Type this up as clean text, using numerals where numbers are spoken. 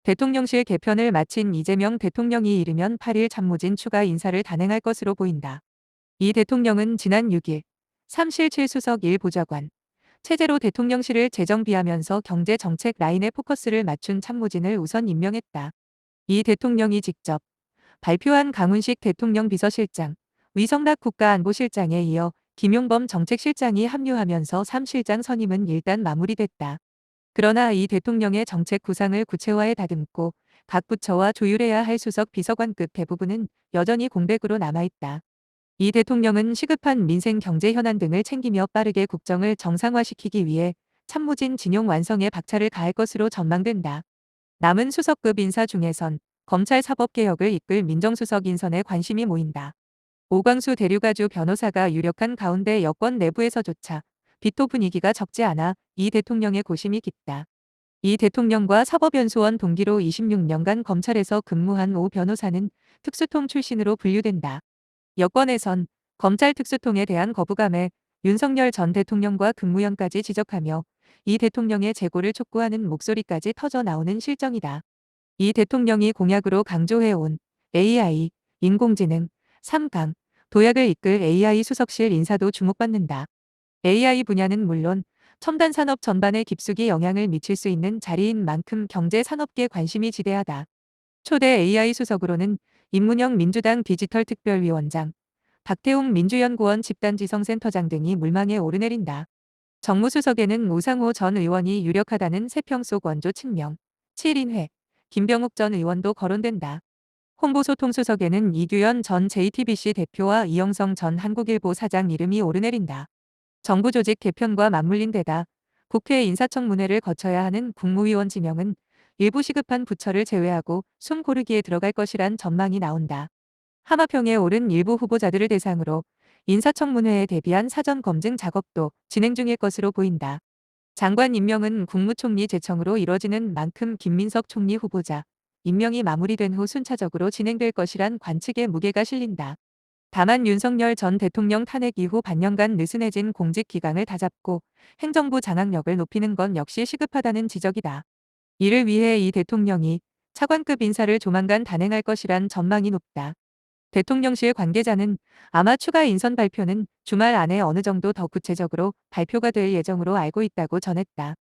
대통령실 개편을 마친 이재명 대통령이 이르면 8일 참모진 추가 인사를 단행할 것으로 보인다. 이 대통령은 지난 6일 삼실 7수석 1보좌관, 체제로 대통령실을 재정비하면서 경제정책 라인에 포커스를 맞춘 참모진을 우선 임명했다. 이 대통령이 직접 발표한 강훈식 대통령 비서실장, 위성락 국가안보실장에 이어 김용범 정책실장이 합류하면서 3실장 선임은 일단 마무리됐다. 그러나 이 대통령의 정책 구상을 구체화해 다듬고 각 부처와 조율해야 할 수석 비서관급 대부분은 여전히 공백으로 남아있다. 이 대통령은 시급한 민생 경제 현안 등을 챙기며 빠르게 국정을 정상화시키기 위해 참모진 진용 완성에 박차를 가할 것으로 전망된다. 남은 수석급 인사 중에선 검찰 사법개혁을 이끌 민정수석 인선에 관심이 모인다. 오광수 대류가주 변호사가 유력한 가운데 여권 내부에서조차 비토 분위기가 적지 않아 이 대통령의 고심이 깊다. 이 대통령과 사법연수원 동기로 26년간 검찰에서 근무한 오 변호사는 특수통 출신으로 분류된다. 여권에선 검찰 특수통에 대한 거부감에 윤석열 전 대통령과 근무연까지 지적하며 이 대통령의 재고를 촉구하는 목소리까지 터져 나오는 실정이다. 이 대통령이 공약으로 강조해온 AI, 인공지능, 3강, 도약을 이끌 AI 수석실 인사도 주목받는다. AI 분야는 물론 첨단 산업 전반에 깊숙이 영향을 미칠 수 있는 자리인 만큼 경제 산업계 관심이 지대하다. 초대 AI 수석으로는 임문영 민주당 디지털특별위원장, 박태웅 민주연구원 집단지성센터장 등이 물망에 오르내린다. 정무수석에는 우상호 전 의원이 유력하다는 세평 속 원조 측명, 7인회, 김병욱 전 의원도 거론된다. 홍보소통수석에는 이규현 전 JTBC 대표와 이영성 전 한국일보 사장 이름이 오르내린다. 정부 조직 개편과 맞물린 데다 국회 인사청문회를 거쳐야 하는 국무위원 지명은 일부 시급한 부처를 제외하고 숨 고르기에 들어갈 것이란 전망이 나온다. 하마평에 오른 일부 후보자들을 대상으로 인사청문회에 대비한 사전 검증 작업도 진행 중일 것으로 보인다. 장관 임명은 국무총리 제청으로 이뤄지는 만큼 김민석 총리 후보자 임명이 마무리된 후 순차적으로 진행될 것이란 관측에 무게가 실린다. 다만 윤석열 전 대통령 탄핵 이후 반년간 느슨해진 공직 기강을 다잡고 행정부 장악력을 높이는 건 역시 시급하다는 지적이다. 이를 위해 이 대통령이 차관급 인사를 조만간 단행할 것이란 전망이 높다. 대통령실 관계자는 아마 추가 인선 발표는 주말 안에 어느 정도 더 구체적으로 발표가 될 예정으로 알고 있다고 전했다.